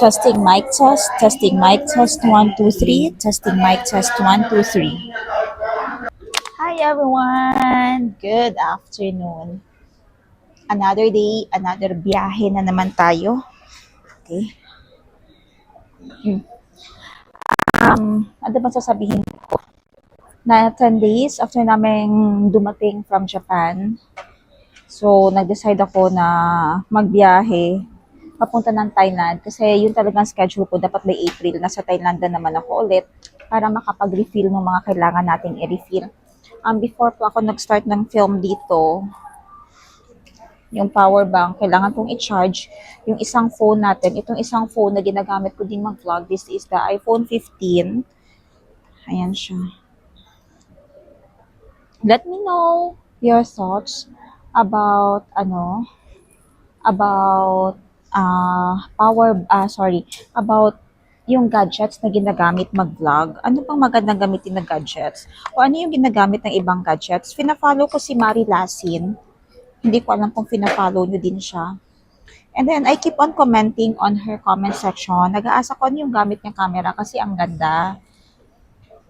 Testing mic test, testing mic test, 1, 2, 3, testing mic test, 1, 2, 3. Hi everyone! Good afternoon. Another day, another biyahe na naman tayo. Okay. Ano ba sasabihin ko? Na 10 days after namin dumating from Japan, so nag-decide ako na magbiyahe papunta ng Thailand kasi yun talagang schedule ko. Dapat by April, nasa Thailand na naman ako ulit para makapag-refill ng mga kailangan nating i-refill. Before po ako nag-start ng film dito, yung power bank, kailangan kong i-charge yung isang phone natin. Itong isang phone na ginagamit ko din mag-vlog, this is the iPhone 15. Ayan siya. Let me know your thoughts about about yung gadgets na ginagamit mag-vlog. Ano pang magandang gamitin na gadgets? O ano yung ginagamit ng ibang gadgets? Fina-follow ko si Mari Lasin. Hindi ko alam kung fina-follow nyo din siya. And then, I keep on commenting on her comment section. Nag-aasa ko ano yung gamit niyang camera kasi ang ganda.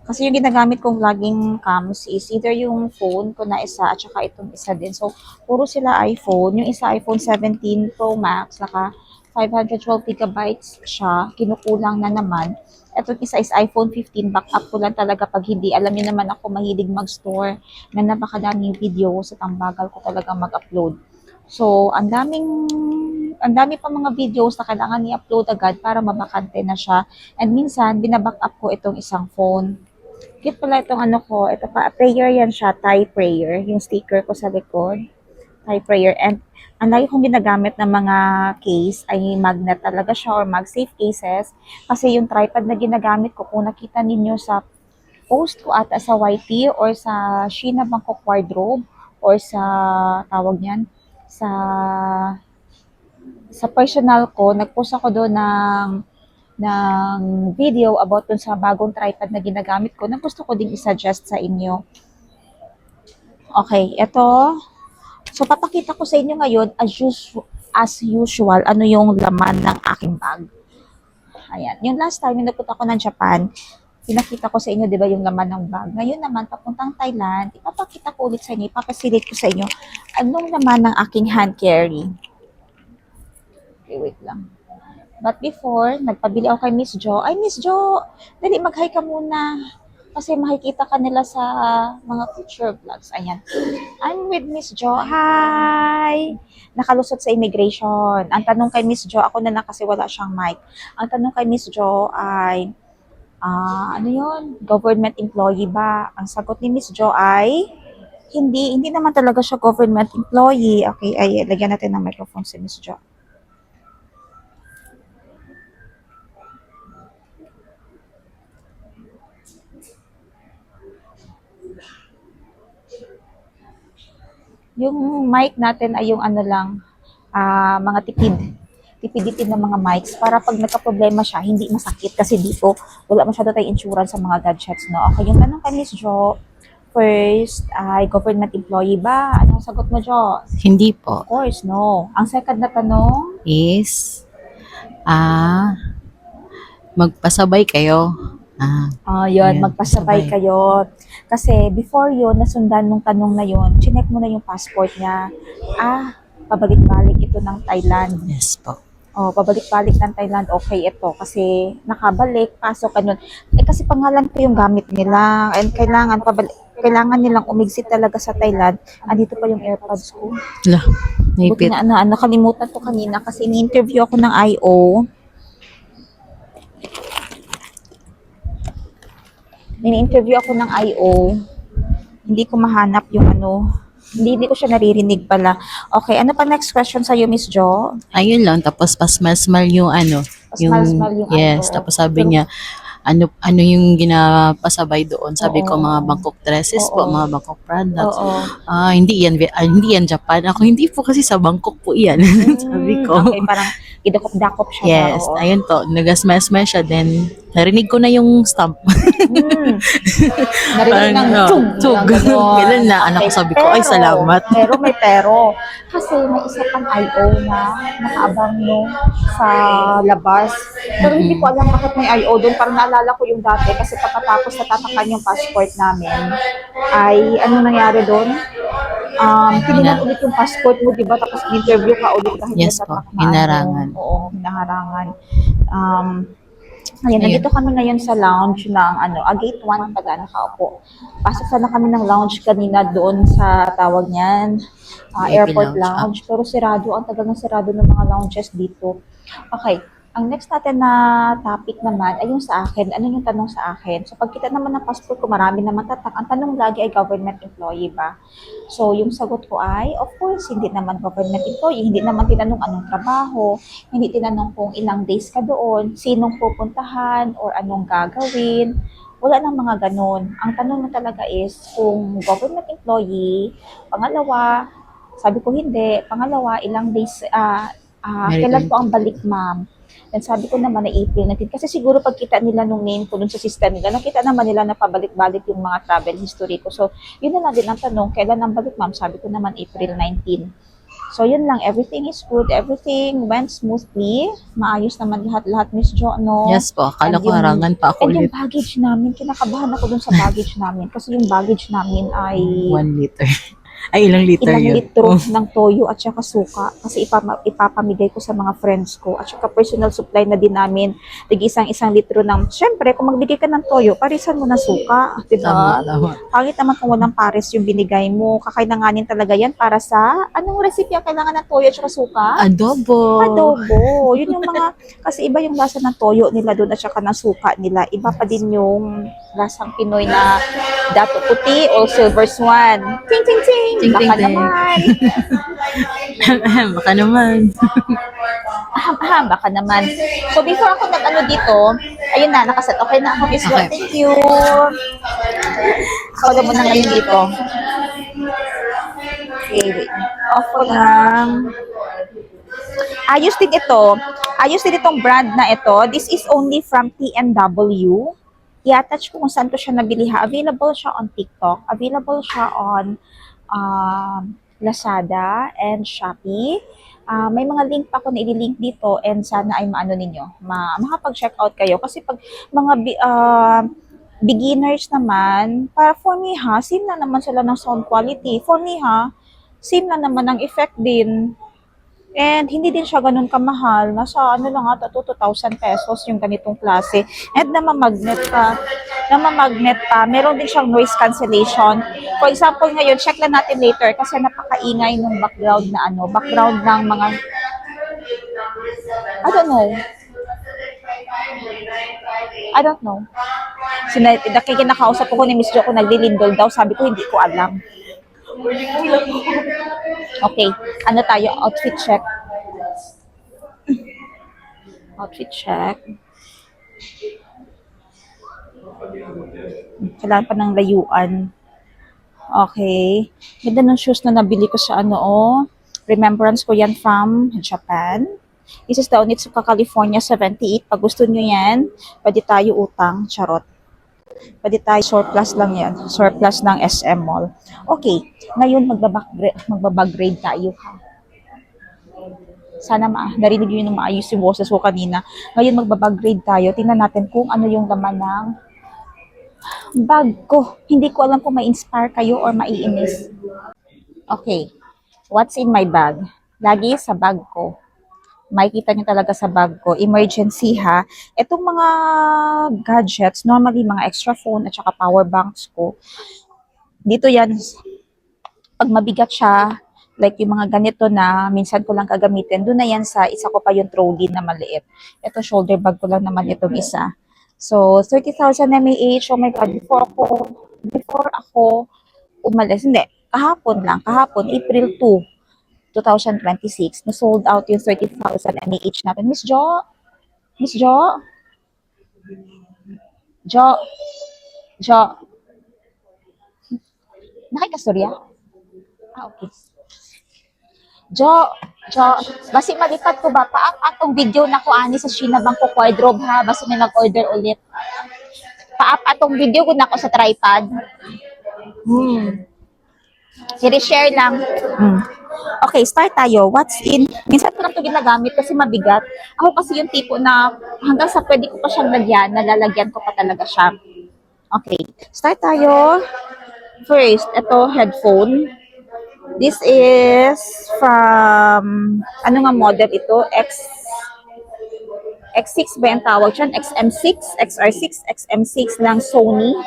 Kasi yung ginagamit kong vlogging cams is either yung phone ko na isa at saka itong isa din. So, puro sila iPhone. Yung isa iPhone 17 Pro Max, naka 512 gigabytes siya. Kinukulang na naman. Itong isa is iPhone 15. Backup ko lang talaga pag hindi. Alam niyo naman ako mahilig mag-store na napakadaming video sa tambagal ko talaga mag-upload. So, ang dami pa mga videos na kailangan i-upload agad para mabakante na siya. And minsan, binaback-up ko itong isang phone. Cute pala itong ano ko. Ito pa, prayer yan siya, Thai prayer. Yung sticker ko sa likod. Thai prayer. And ang lagi kong ginagamit ng mga case ay magnet talaga siya or mag-safe cases. Kasi yung tripod na ginagamit ko, kung nakita ninyo sa post ko ata sa YT or sa Sheena Bangkok Wardrobe or sa tawag niyan, sa personal ko, nag-post ako doon ng video about dun sa bagong tripod na ginagamit ko na gusto ko din i-suggest sa inyo. Okay, ito. So, papakita ko sa inyo ngayon as usual, ano yung laman ng aking bag. Ayan. Yung last time, yung nagpunta ko ng Japan, pinakita ko sa inyo, di ba, yung laman ng bag. Ngayon naman, papuntang Thailand, ipapakita ko ulit sa inyo, ipapasilate ko sa inyo, anong laman ng aking hand carry. Okay, wait lang. But before, nagpabili ako kay Miss Jo. Ay, Miss Jo, dali, mag-hi ka muna. Kasi makikita ka nila sa mga future vlogs. Ayan. I'm with Miss Jo. Hi! Nakalusot sa immigration. Ang tanong kay Miss Jo, ako na lang kasi wala siyang mic. Ang tanong kay Miss Jo ay, ano yun? Government employee ba? Ang sagot ni Miss Jo ay, hindi naman talaga siya government employee. Okay, ay, lagyan natin ng microphone si Miss Jo. Yung mic natin ay yung ano lang, mga tipid ng mga mics para pag nagka-problema siya, hindi masakit kasi dito wala masyado tayong insurance sa mga gadgets, no? Okay, yung tanong kay Miss Jo, first, ay government employee ba? Anong sagot mo, Jo? Hindi po. Of course, no. Ang second na tanong, Is, magpasabay kayo. yun, Ayan, magpasabay pasabay. kayo. Kasi before yun, nasundan nung tanong na yun, chinek mo na yung passport niya. Pabalik-balik ito ng Thailand. Yes po. Pabalik-balik ng Thailand, okay ito. Kasi nakabalik, pasok, ganun. Kasi pangalan ko yung gamit nila. And kailangan nilang umigsit talaga sa Thailand. Andito pa yung AirPods ko. Lah, Buti naipit. na nakalimutan ko kanina kasi ni-interview ako ng IO. Ni-interview ako ng IO. Hindi ko mahanap yung hindi ko siya naririnig pala. Okay, ano pa next question sa'yo, Miss Jo? Ayun lang, tapos pasmal-smal yung ano. Pasmal-smal yung Yes, ano. tapos sabi niya, ano yung ginapasabay doon. Sabi ko, Oo. mga Bangkok dresses po, Oo. mga Bangkok products. Oo. Hindi yan Japan. Ako, hindi po kasi sa Bangkok po yan. Sabi ko. Okay, parang idakop-dakop siya ba? Yes, Oo. ayun po, nagasmes-mes siya. Then, narinig ko na yung stamp. Hmm. Narinig ng tug, tug. ng gano'n. Kailan na, anak ko, Okay, sabi ko, ay, salamat. pero may pero. Kasi may isa pang IO na nakaabang no sa labas. Pero hindi ko alam bakit may IO doon. Parang naalala ko yung dati kasi pagkatapos natatakan yung passport namin, ay ano nangyari doon? Tininan ulit yung passport mo, di ba? Tapos interview ka ulit dahil may Yes po, tatak na hinarangan. oo, hinaharangan. Um, Ayan, Ayun. nandito kami ngayon sa lounge ng gate 1 pala nakaupo. Pasok sana kami ng lounge kanina doon sa tawag niyan, VIP airport lounge. lounge. Pero sirado, ang tagal ng sirado ng mga lounges dito. Okay, ang next natin na topic naman ay yung sa akin. Ano yung tanong sa akin? So pagkita naman ng passport ko, marami naman tatak. Ang tanong lagi ay government employee ba? So yung sagot ko ay, of course, hindi naman government employee. Hindi naman tinanong anong trabaho. Hindi tinanong kung ilang days ka doon, sinong pupuntahan, or anong gagawin. Wala nang mga ganun. Ang tanong mo talaga is kung government employee, pangalawa, sabi ko hindi, pangalawa, ilang days, May kailan return. po ang balik ma'am? Then sabi ko naman na April 19. Kasi siguro pagkita nila nung name ko dun sa system nila, nakita naman nila na pabalik-balik yung mga travel history ko. So, yun na lang din ang tanong, kailan ang balik ma'am? Sabi ko naman April 19. So, yun lang. Everything is good. Everything went smoothly. Maayos naman lahat-lahat, Miss Jo, no? Yes po, akala And ko harangan pa ako and yung ulit. baggage namin, kinakabahan ako dun sa baggage namin. Kasi yung baggage namin ay 1 liter. Ay, ilang liter ilang yun? litro Oh. ng toyo at saka suka kasi ipapamigay ko sa mga friends ko at saka personal supply na din namin tig isang litro ng syempre kung magbigay ka ng toyo parisan mo na suka Tama, diba tama. pangit naman kung walang pares yung binigay mo kakailanganin talaga yan para sa anong recipe ang kailangan ng toyo at saka suka adobo yun yung mga kasi iba yung lasa ng toyo nila doon at saka ng suka nila iba pa din yung lasang Pinoy na dato puti o silver swan ting ting ting Ting, baka ting, ting. naman Baka naman. baka naman. So, before ako nag-ano dito, ayun na, nakaset. Okay na ako, Miss Jo. Okay. Thank you. Ako na muna ngayon dito. Okay, wait. Off ko lang. Ayos din ito. Ayos din itong brand na ito. This is only from TNW. I-attach ko kung saan ko siya nabili ha. Available siya on TikTok. Available siya on Lazada and Shopee. May mga link pa ako na i-link dito and sana ay maano ninyo, makapag-check out kayo. Kasi pag mga beginners naman, para for me ha, same lang naman sila ng sound quality. For me ha, same lang naman ang effect din. And hindi din siya ganun kamahal. Nasa ano lang ata, 2,000 pesos yung ganitong klase. And namamagnet pa. Meron din siyang noise cancellation. For example, ngayon, check lang natin later kasi napakaingay ng background ng mga, I don't know. Kinakausap ko ni Miss Jo ko naglilindol daw. Sabi ko, hindi ko alam. Okay, ano tayo? Outfit check. Outfit check. Kailangan pa ng layuan. Okay. Ganda ng shoes na nabili ko sa Remembrance ko yan from Japan. This is the Onitsuka California 78. Pag gusto nyo yan, pwede tayo utang. Charot. Pwede tayo surplus lang yan. Surplus ng SM Mall. Okay. Ngayon, magbabag-grade tayo ha. Sana narinig nyo yung maayos yung boses ko kanina. Ngayon, magbabag-grade tayo. Tingnan natin kung ano yung laman ng bag ko. Hindi ko alam kung ma-inspire kayo or maiinis. Okay. What's in my bag? Lagi sa bag ko. Makikita nyo talaga sa bag ko. Emergency ha. Itong mga gadgets, normally mga extra phone at saka power banks ko. Dito yan, pag mabigat siya, like yung mga ganito na minsan ko lang gagamitin, doon na yan sa isa ko pa yung trolley na maliit. Ito shoulder bag ko lang naman itong isa. So, 30,000 mAh. Oh my God, before ako umalis, hindi, kahapon, April 2, 2026, na-sold out yung 30,000 mAh natin. Miss Jo? Jo, Jo, nakikastorya? Ah, okay. Jo, Jo, basi malipat ko ba? Paap atong video na ko ani sa Shinabang ko wardrobe ha, basi may nag-order ulit. Paap atong video ko na ko sa tripod. Hmm. I-share lang. Hmm. Okay, start tayo. What's in? Minsan ko lang ito ginagamit kasi mabigat. Ako kasi yung tipo na hanggang sa pwede ko pa siyang lagyan, nalalagyan ko pa talaga siya. Okay, start tayo. First, ito, headphone. This is from, ano nga model ito? X6 ba yung tawag dyan? XM6, XR6, XM6 ng Sony.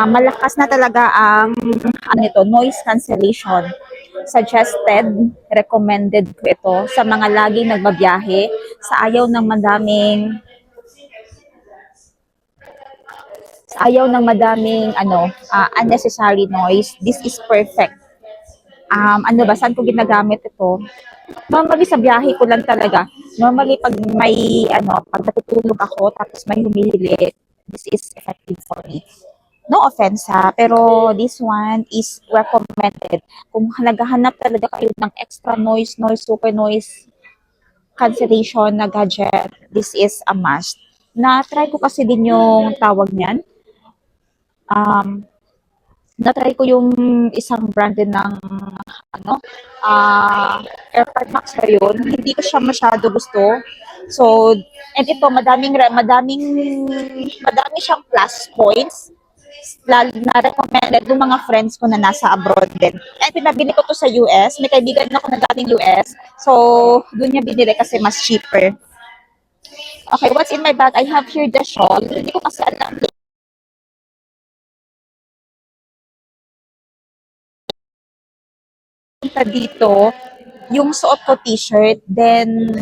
Malakas na talaga ang ano ito, noise cancellation. Suggested, recommended ko ito sa mga laging nagbabiyahe, sa ayaw ng madaming unnecessary noise. This is perfect. Ano ba, saan ko ginagamit ito? Normally sa biyahe ko lang talaga. Normally pag pag natutulog ako tapos may humihili, this is effective for me. No offense ha, pero this one is recommended. Kung naghahanap talaga kayo ng extra noise, super noise cancellation na gadget, this is a must. Na-try ko kasi din yung tawag niyan. Um, na-try ko yung isang brand din ng ano, AirPod Max ba yun? Hindi ko siya masyado gusto. So, and ito, madami siyang plus points. Lalo na recommended ng mga friends ko na nasa abroad din. And pinabili ko to sa US. May kaibigan ako na dating US. So, doon niya binili kasi mas cheaper. Okay, what's in my bag? I have here the shawl. Hindi ko kasi alam punta dito, yung suot ko t-shirt, then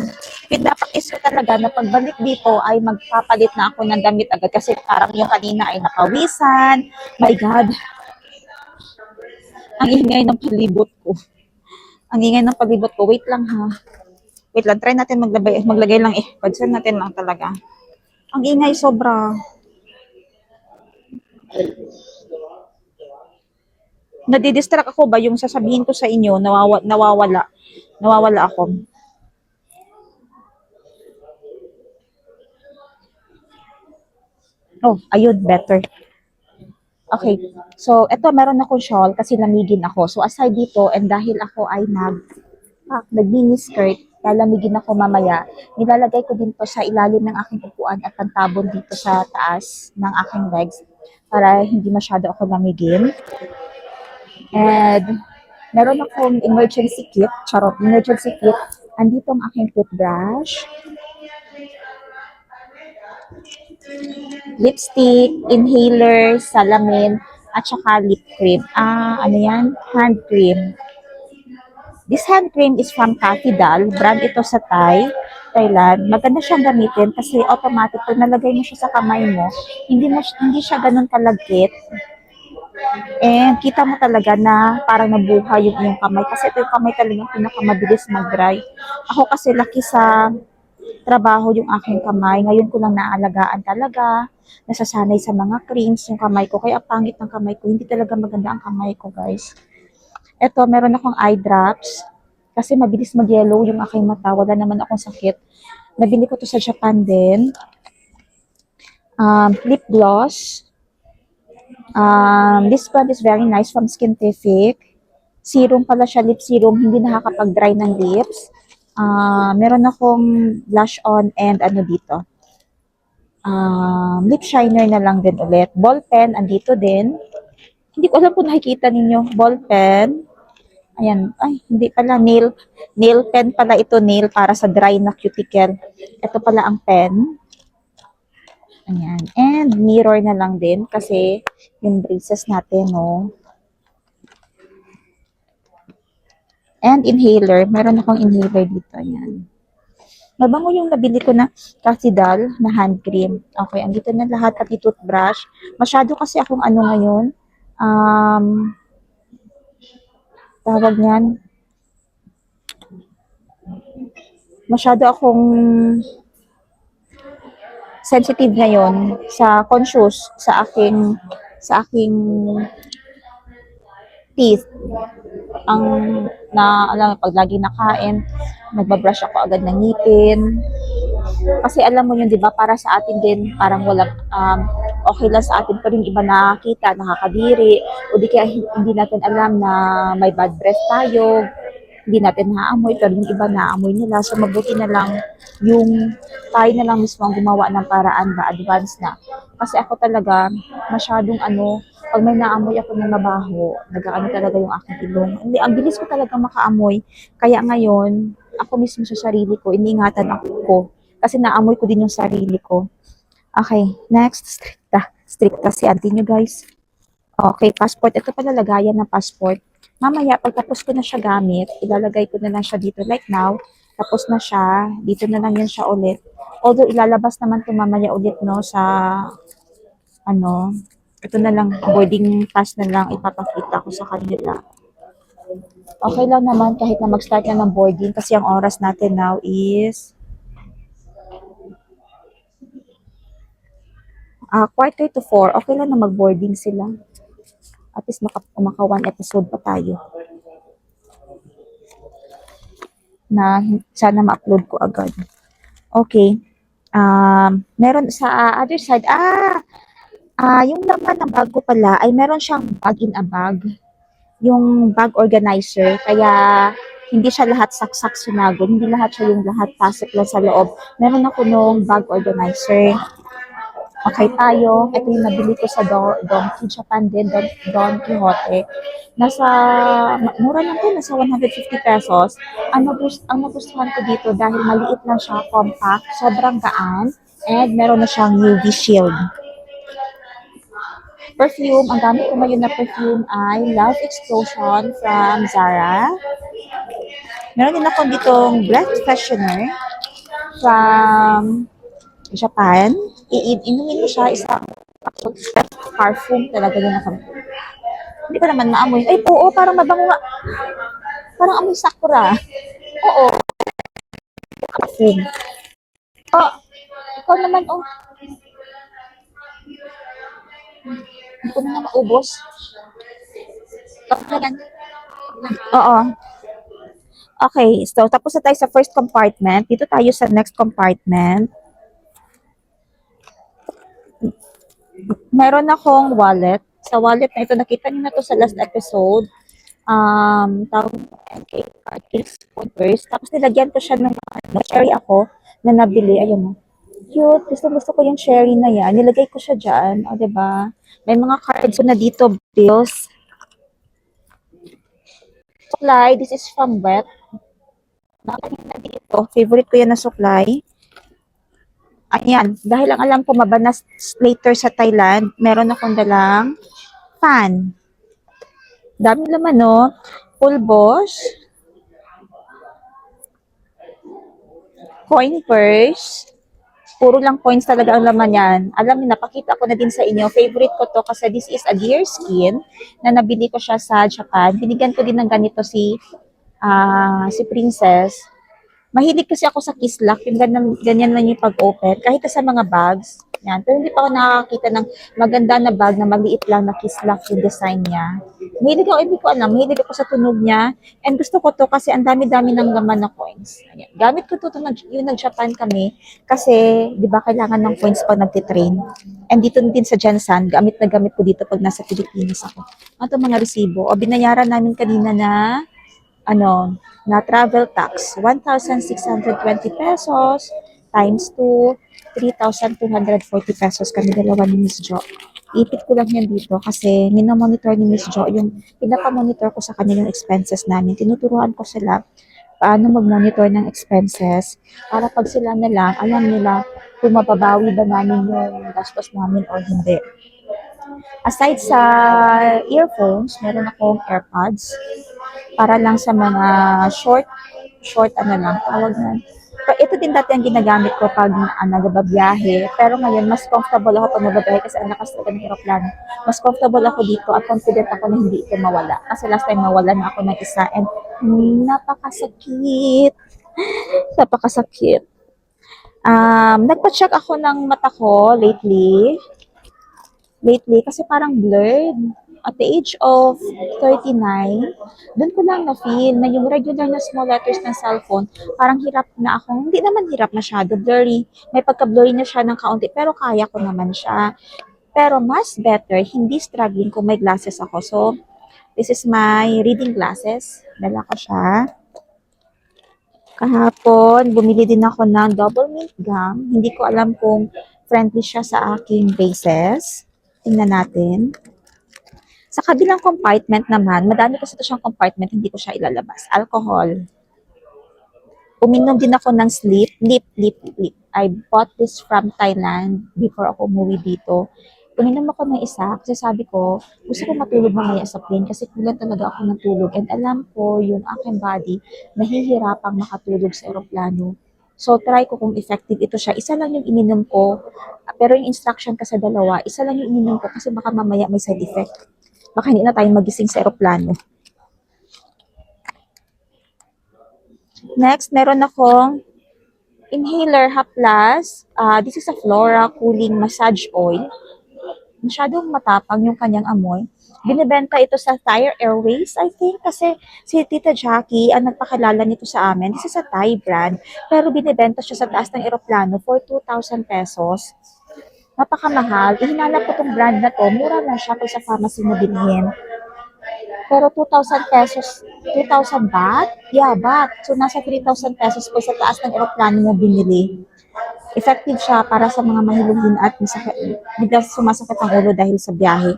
pinapakis ko talaga na pagbalik dito ay magpapalit na ako ng damit agad kasi parang yung kanina ay nakawisan. My God, ang ingay ng palibot ko. Ang ingay ng palibot ko. Wait lang ha. Wait lang, try natin maglagay lang eh. Padsan natin lang talaga. Ang ingay sobra. Nadidistract ako ba yung sasabihin ko sa inyo, nawawala. Nawawala ako. Oh, ayun, better. Okay. So, eto meron akong shawl kasi lamigin ako. So, aside dito, and dahil ako ay nag-mini skirt, lalamigin ako mamaya, nilalagay ko din to sa ilalim ng aking upuan at pantabon dito sa taas ng aking legs para hindi masyado ako lamigin. And meron akong emergency kit, charot, emergency kit. Andito ang aking toothbrush, lipstick, inhaler, salamin, at saka lip cream. Ano yan? Hand cream. This hand cream is from Cafidal. Brand ito sa Thailand. Maganda siyang gamitin kasi automatic pag nalagay mo siya sa kamay mo, hindi siya ganun kalagkit. And kita mo talaga na parang nabuhay yung iyong kamay kasi ito yung kamay talaga yung pinakamabilis mag-dry. Ako kasi laki sa trabaho yung aking kamay. Ngayon ko lang naalagaan talaga. Nasasanay sa mga creams yung kamay ko. Kaya pangit ng kamay ko. Hindi talaga maganda ang kamay ko, guys. Eto, meron akong eye drops. Kasi mabilis mag-yellow yung aking mata. Wala naman akong sakit. Nabili ko to sa Japan din. Lip gloss. This brand is very nice from Skintific. Serum pala siya, lip serum. Hindi nakakapag-dry ng lips. Meron akong blush on and ano dito. Lip shiner na lang din ulit. Ball pen, andito din. Hindi ko alam kung nakikita ninyo. Ball pen. Ayan. Ay, hindi pala. Nail pen pala ito. Nail para sa dry na cuticle. Ito pala ang pen. Ayan. And mirror na lang din kasi yung braces natin, no. And inhaler. Meron akong inhaler dito. Ayan. Mabango yung nabili ko na Casidal na hand cream. Okay, andito na lahat, pati toothbrush. Masyado kasi akong ano ngayon, tawag niyan, masyado akong sensitive ngayon sa conscious sa aking teeth. Ang alam mo, pag lagi nakain, nagbabrush ako agad ng ngipin. Kasi alam mo yun, di ba, para sa atin din, parang walang, okay lang sa atin, pero yung iba nakakita, nakakadiri, o di kaya hindi natin alam na may bad breath tayo, hindi natin naaamoy, pero yung iba naaamoy nila. So, mabuti na lang yung tayo na lang mismo ang gumawa ng paraan ba, advance na. Kasi ako talaga, masyadong pag may naamoy ako ng mabaho, nag-ano talaga yung aking ilong. Hindi, ang bilis ko talaga makaamoy. Kaya ngayon, ako mismo sa sarili ko, iniingatan ako. Kasi naamoy ko din yung sarili ko. Okay, next, stricta. Stricta si auntie nyo, guys. Okay, passport. Ito pala lagayan ng passport. Mamaya, pagtapos ko na siya gamit, ilalagay ko na lang siya dito like now. Tapos na siya. Dito na lang yan siya ulit. Although, ilalabas naman ito mamaya ulit, no, sa, ito na lang, boarding pass na lang ipapakita ko sa kanila. Okay lang naman kahit na mag-start na ng boarding kasi ang oras natin now is 3:45. Okay lang na mag-boarding sila. At least maka one episode pa tayo na sana ma-upload ko agad. Okay. Meron sa other side, yung laman ng bag ko pala ay meron siyang bag in a bag. Yung bag organizer, kaya hindi siya lahat saksak sinagod, hindi lahat siya yung lahat pasok lang sa loob. Meron ako nung bag organizer. Okay tayo. Ito yung nabili ko sa Donkey Japan din, Don Quixote. Mura lang din, nasa 150 pesos. Ang nagustuhan ko dito dahil maliit lang siya, compact, sobrang gaan, and meron na siyang UV shield. Perfume, ang gamit ko ngayon na perfume ay Love Explosion from Zara. Meron din ako ditong breath freshener from Japan. Inumin mo siya, isang parfum talaga yun na. Hindi ko naman maamoy. Ay, oo, parang mabango nga. Parang amoy sakura. Oo, parfum. Oh, ikaw naman, oh. Hindi ko na maubos. Oo. Okay, so tapos na tayo sa first compartment. Dito tayo sa next compartment. Meron akong wallet. Sa wallet na ito, nakita niyo na to sa last episode. Tawag kay case purse. Tapos nilagyan ko siya ng cherry ako na nabili. Ayun, cute. Gusto ko yung cherry na yan. Nilagay ko siya dyan. O, diba? May mga cards na dito, bills. Supply, this is from Wet. Nakakalina na dito. Favorite ko yan na supply. Ayan, dahil ang alam ko mabanas later sa Thailand, meron akong dalang fan. Dami laman, no? Pulbos. Coin purse. Puro lang coins talaga ang laman yan. Alam niyo, napakita ko na din sa inyo. Favorite ko to kasi this is a deer skin na nabili ko siya sa Japan. Binigyan ko din ng ganito si Princess. Mahilig kasi ako sa kislak, yung ganyan lang yung pag-open, kahit sa mga bags, yan. Pero hindi pa ako nakakita ng maganda na bag na maliit lang na kislak yung design niya. Hindi ko alam, mahilig ako sa tunog niya, and gusto ko to kasi ang dami-dami ng laman na coins. Ayan. Gamit ko to yung nag-Japan kami, kasi, di ba, kailangan ng coins pag nagtitrain. And dito din sa Jansan, gamit na gamit ko dito pag nasa Pilipinas ako. Ito mga resibo. O, binayaran namin kanina na travel tax, 1,620 pesos times 2, 3,240 pesos kami dalawa ni Miss Jo. Ipit ko lang yan dito kasi minomonitor ni Miss Jo, yung pinapamonitor ko sa kanila yung expenses namin. Tinuturuan ko sila paano mag-monitor ng expenses para pag sila na lang, alam nila kung mababawi ba namin yung gastos namin o hindi. Aside sa earphones, meron akong AirPods para lang sa mga short tawag na. Pero ito din dati ang ginagamit ko pag nagbabiyahe. Pero ngayon, mas comfortable ako pag nagbabiyahe kasi ang lakas talaga ng aeroplano. Mas comfortable ako dito at confident ako na hindi ito mawala. Kasi last time nawala na ako ng isa and napakasakit. Napakasakit. Nagpa-check ako ng mata ko lately kasi parang blurred. At the age of 39, doon ko lang na-feel na yung regular na small letters ng cellphone, parang hirap na ako. Hindi naman hirap masyado, blurry. May pagka-blurry na siya ng kaunti, pero kaya ko naman siya. Pero mas better, hindi struggling kung may glasses ako. So, this is my reading glasses. Dala ko siya. Kahapon, bumili din ako ng double mint gum. Hindi ko alam kung friendly siya sa aking braces. Tingnan natin. Sa kabilang compartment naman, madami kasi ito siyang compartment, hindi ko siya ilalabas. Alcohol. Uminom din ako ng lip. I bought this from Thailand before ako umuwi dito. Uminom ako ng isa kasi sabi ko, gusto ko matulog mamaya sa plane kasi kulang talaga ako ng tulog. And alam ko yung aking body, nahihirapang makatulog sa aeroplano. So, try ko kung effective ito siya. Isa lang yung ininom ko, pero yung instruction kasi dalawa, isa lang yung ininom ko kasi baka mamaya may side effect. Baka hindi na tayo magising sa aeroplano. Next, meron akong inhaler haplas. This is a Flora Cooling Massage Oil. Masyadong matapang yung kanyang amoy. Binibenta ito sa Thai Airways, I think, kasi si Tita Jackie ang nagpakilala nito sa amin. This is a Thai brand, pero binibenta siya sa taas ng eroplano for 2,000 pesos. Napakamahal. Ihinanap ko tong brand na to. Mura lang siya kung sa pharmacy mo bilhin. Pero 2,000 pesos, 2,000 baht? Yeah, baht. So, nasa 3,000 pesos po sa taas ng eroplano mo binili. Effective siya para sa mga mahilugin at masakit, bigla sumasakit ang ulo dahil sa biyahe.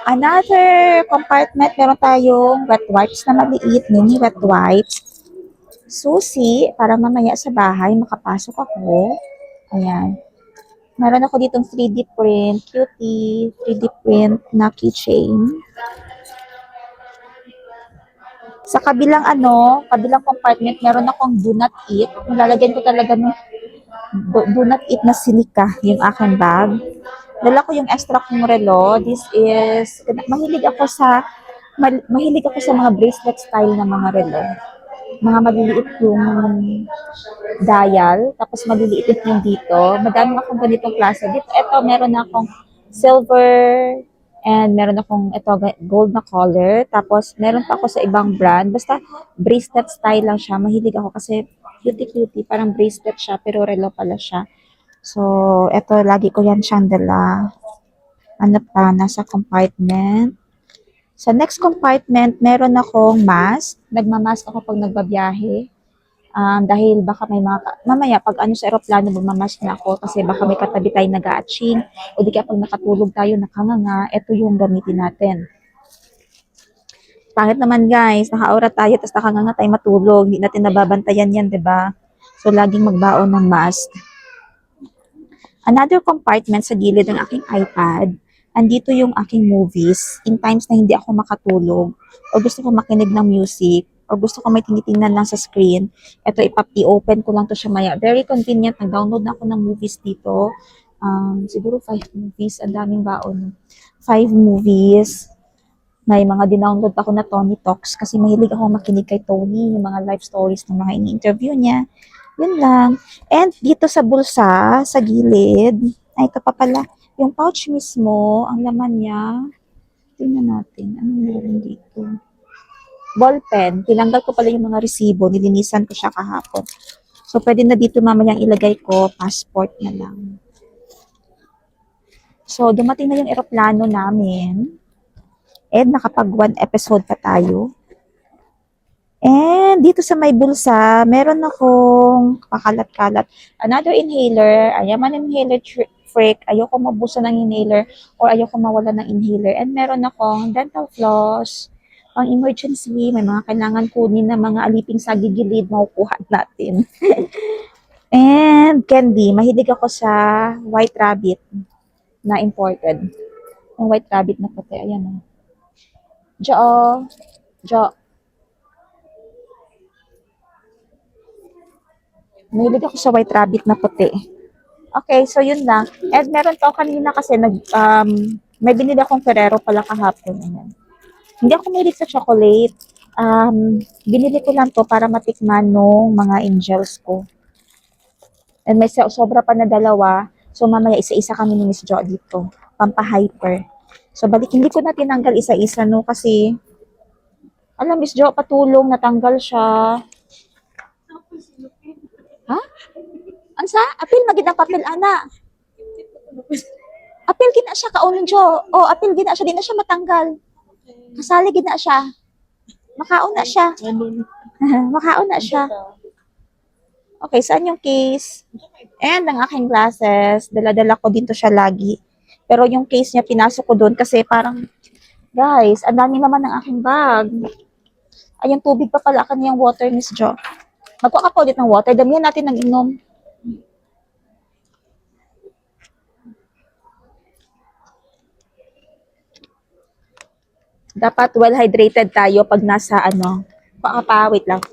Another compartment, meron tayong wet wipes na maliit, mini wet wipes. Susi, para mamaya sa bahay, makapasok ako. Ayan. Meron ako ditong 3D print, cutie, 3D print na keychain. Sa kabilang compartment, meron akong do not eat. Nilalagyan ko talaga ng do not eat na silika yung aking bag. Dala ko yung extra kong relo. This is, mahilig ako sa mga bracelet style na mga relo. Mga maliliit yung dial, tapos maliliit yung dito. Madami akong ganitong klase. Dito, meron akong silver, and meron akong gold na color. Tapos, meron pa ako sa ibang brand. Basta, bracelet style lang siya. Mahilig ako kasi cutie-cutie. Parang bracelet siya, pero relo pala siya. So, lagi ko yan siyang dala. Ano pa, nasa compartment. Sa next compartment, meron akong mask. Nagmamask ako pag nagbabiyahe. Dahil baka mamaya pag sa aeroplano, magmamask na ako kasi baka may katabi tayo nag-aaching. O di kaya pag nakatulog tayo, nakanganga, ito yung gamitin natin. Pangit naman guys, naka-aura tayo, tapos nakanganga tayo matulog. Hindi natin nababantayan yan, di ba? So, laging magbaon ng mask. Another compartment sa gilid ng aking iPad, andito yung aking movies in times na hindi ako makatulog o gusto ko makinig ng music o gusto ko may tinitingnan lang sa screen. Ito, i-open ko lang to siya maya. Very convenient. Nag-download na ako ng movies dito. Siguro 5 movies. Ang daming baon. 5 movies. May mga dinownload ako na Tony Talks kasi mahilig ako makinig kay Tony, yung mga life stories ng mga ini-interview niya. Yun lang. And dito sa bulsa, sa gilid, ay ito pa pala, yung pouch mismo, ang laman niya, tingnan natin, anong meron dito? Ballpen. Tinanggal ko pala yung mga resibo, nilinisan ko siya kahapon. So, pwede na dito mamayang ilagay ko, passport na lang. So, dumating na yung eroplano namin. And nakapag 1 episode pa tayo. And dito sa may bulsa, meron akong pakalat-kalat. Another inhaler. I am an inhaler freak. Ayoko mabusa ng inhaler or ayoko mawala ng inhaler. And meron akong dental floss. Pang emergency, may mga kailangan kunin na mga aliping sa gigilid, makukuha natin. And candy. Mahilig ako sa white rabbit na imported. Yung white rabbit na puti. Ayan o. Jo. Mahilig ako sa white rabbit na puti. Okay, so yun lang. And meron pa ako kanina kasi may binili akong Ferrero pala kahapon. Ayan. Hindi ako mahilig sa chocolate. Binili ko lang to para matikman nung mga angels ko. And may sobra pa na dalawa. So mamaya isa-isa kami ni Miss Jo dito. Pampahyper. So balik, hindi ko na tinanggal isa-isa no kasi alam Miss Jo, patulong natanggal siya. Ha? Ansa? Apil magid ang papel ana. Apil gina siya kaunin Jo. Oh, apil gina siya, di na siya matanggal. Kasali gina siya. Makaon na siya. Makaon na siya. Okay, saan yung case? And ang aking glasses, dala-dala ko dito siya lagi. Pero yung case niya, pinasok ko doon kasi parang, guys, ang dami naman ng aking bag. Ay, yung tubig pa pala, kaniyang water, Miss Jo. Magkuha ka pa ulit ng water, damihan natin ng inom. Dapat well hydrated tayo pag nasa ano. Baka pa, wait lang.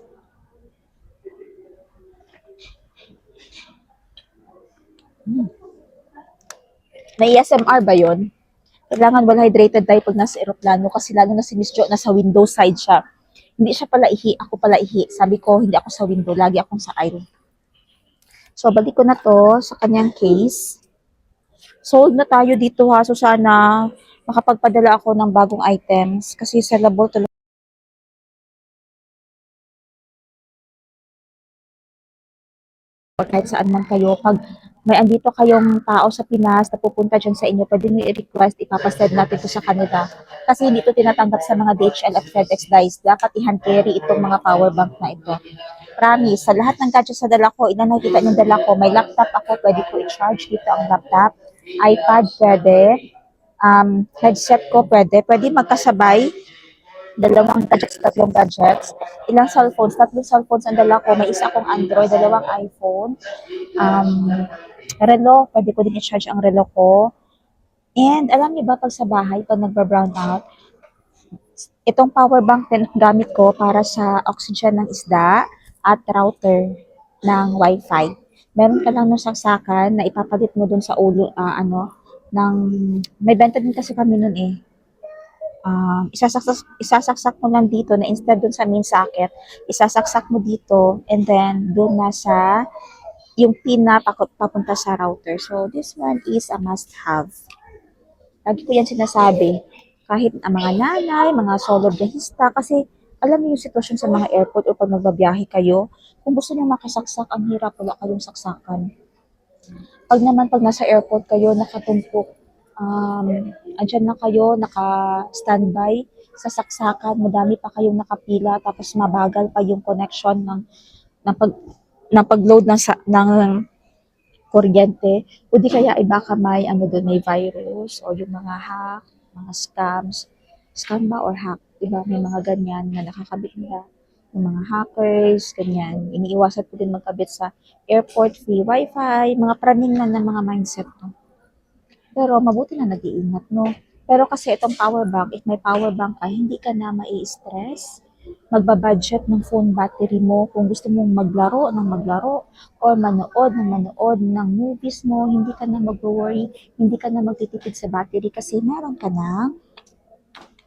May ASMR ba yon? Kailangan well hydrated tayo pag nasa eroplano kasi lalo na si Miss Jo, nasa window side siya. Hindi siya pala ihi, ako pala ihi. Sabi ko, hindi ako sa window, lagi akong sa aisle. So, balik ko na to sa kanyang case. Sold na tayo dito ha. So, sana makapagpadala ako ng bagong items kasi sa labo talaga kahit saan man kayo. Pag may andito kayong tao sa Pinas na pupunta dyan sa inyo, pwede nyo i-request, ipapasend natin to sa kanila. Kasi hindi ito tinatanggap sa mga DHL at FedEx guys. Dapat i-hand carry itong mga power bank na ito. Promise, sa lahat ng gadgets sa dala ko, ilan nakikita yung dala ko, may laptop ako, pwede ko i-charge dito ang laptop. iPad, pwede. Headset ko, pwede magkasabay. Dalawang gadgets, tatlong gadgets. Ilang cellphones? Tatlong cellphones ang dala ko. May isa akong Android, dalawang iPhone. Relo, pwede ko din i-charge ang relo ko. And alam niyo ba pag sa bahay, pag nagba-brown out, itong power bank din gamit ko para sa oxygen ng isda at router ng Wi-Fi. Meron ka lang ng saksakan na ipapalit mo dun sa ulo, ng, may benta din kasi kami nun eh. Isasaksak mo lang dito na instead dun sa main socket, isasaksak mo dito and then dun na sa yung pin na papunta sa router. So, this one is a must-have. Lagi ko yan sinasabi. Kahit ang mga nanay, mga solo biyahista, kasi alam niyo yung sitwasyon sa mga airport o pag nagbabiyahe kayo, kung gusto niyo makasaksak, ang hirap, wala kayong saksakan. Pag nasa airport kayo, nakatumpok, andyan na kayo, naka-standby sa saksakan, madami pa kayong nakapila, tapos mabagal pa yung connection ng, pag, ng pag-load ng kuryente, o di kaya ay baka may ano doon, may virus o yung mga hack, mga scams. Scam ba or hack? Diba? May mga ganyan na nakakabit nila. Yung mga hackers, ganyan. Iniiwasan ko din magkabit sa airport free wifi, mga praning na ng mga mindset. No? Pero mabuti na nag-iingat, no? Pero kasi itong power bank, if may power bank ka, hindi ka na mai-stress. Magbabudget ng phone battery mo kung gusto mong maglaro ng maglaro or manood ng movies mo, hindi ka na mag-worry, hindi ka na magtitipid sa battery kasi meron ka na.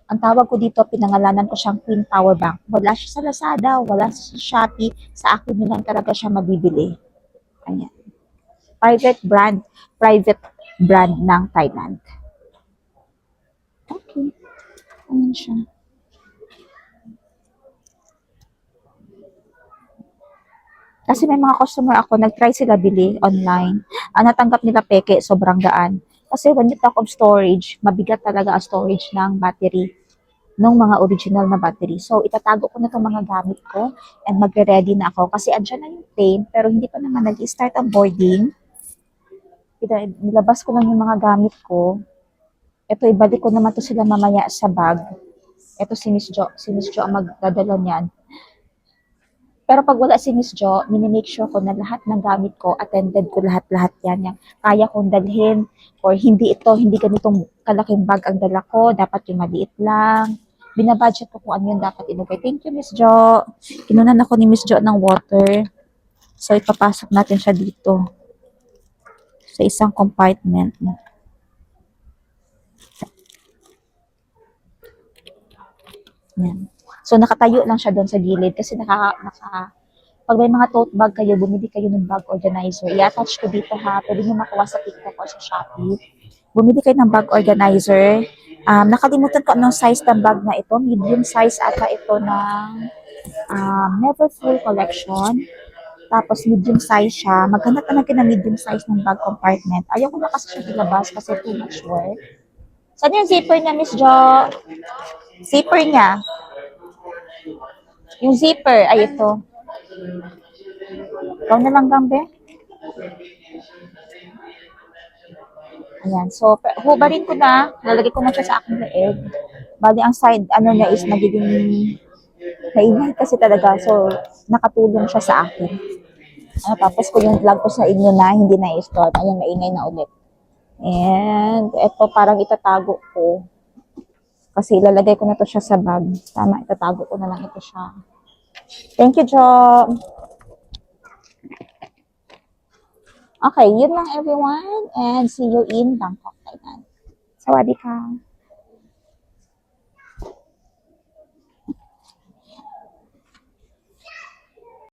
Ang tawag ko dito, pinangalanan ko siyang Queen Power Bank. Wala siya sa Lazada, wala sa Shopee, sa akin nyo lang talaga siya mabibili. Ayan. Private brand ng Thailand. Okay. Ayan siya. Kasi may mga customer ako, nag-try sila bili online. Ang natanggap nila peke, sobrang gaan. Kasi when you talk of storage, mabigat talaga ang storage ng battery, ng mga original na battery. So, itatago ko na itong mga gamit ko and magre-ready na ako. Kasi andyan na yung plane, pero hindi pa naman nag-start ang boarding. Nilabas ko lang yung mga gamit ko. Ito, ibalik ko naman to sila mamaya sa bag. Ito si Miss Jo. Si Miss Jo ang magdadala niyan. Pero pag wala si Miss Jo, minimake sure ko na lahat ng gamit ko, attended ko lahat-lahat yan. Yung kaya kong dalhin, or hindi ganitong kalaking bag ang dala ko, dapat yung maliit lang. Binabudget ko kung ano yung dapat ilagay. Thank you, Miss Jo. Kinunan ako ni Miss Jo ng water. So, ipapasok natin siya dito sa isang compartment. Yan. So, nakatayo lang siya doon sa gilid kasi pag may mga tote bag kayo, bumili kayo ng bag organizer. I-attach ko dito ha. Pwede nyo makuha sa TikTok or sa Shopee. Bumili kayo ng bag organizer. Nakalimutan ko anong size ng bag na ito. Medium size ata ito ng Never Full Collection. Tapos medium size siya. Maghanap ka na ng medium size ng bag compartment. Ayaw ko na kasi siya ilabas kasi too much work. Saan yung zipper niya, Miss Jo? Zipper niya. Yung zipper, ay ito. Ikaw na lang, Gambe. Ayan. So, hubarin ko na. Lalagay ko na siya sa aking leeg. Bali, ang side, ano niya is nagiging maingay kasi talaga. So, nakatulong siya sa akin. Tapos ko yung vlog ko sa inyo na hindi na i-start. Ayan, maingay na ulit. And, ito parang itatago ko. Kasi ilalagay ko na to siya sa bag. Tama, itatago ko na lang ito siya. Thank you, Jo. Okay, yun lang everyone. And see you in Bangkok, Thailand. Sawadee ka.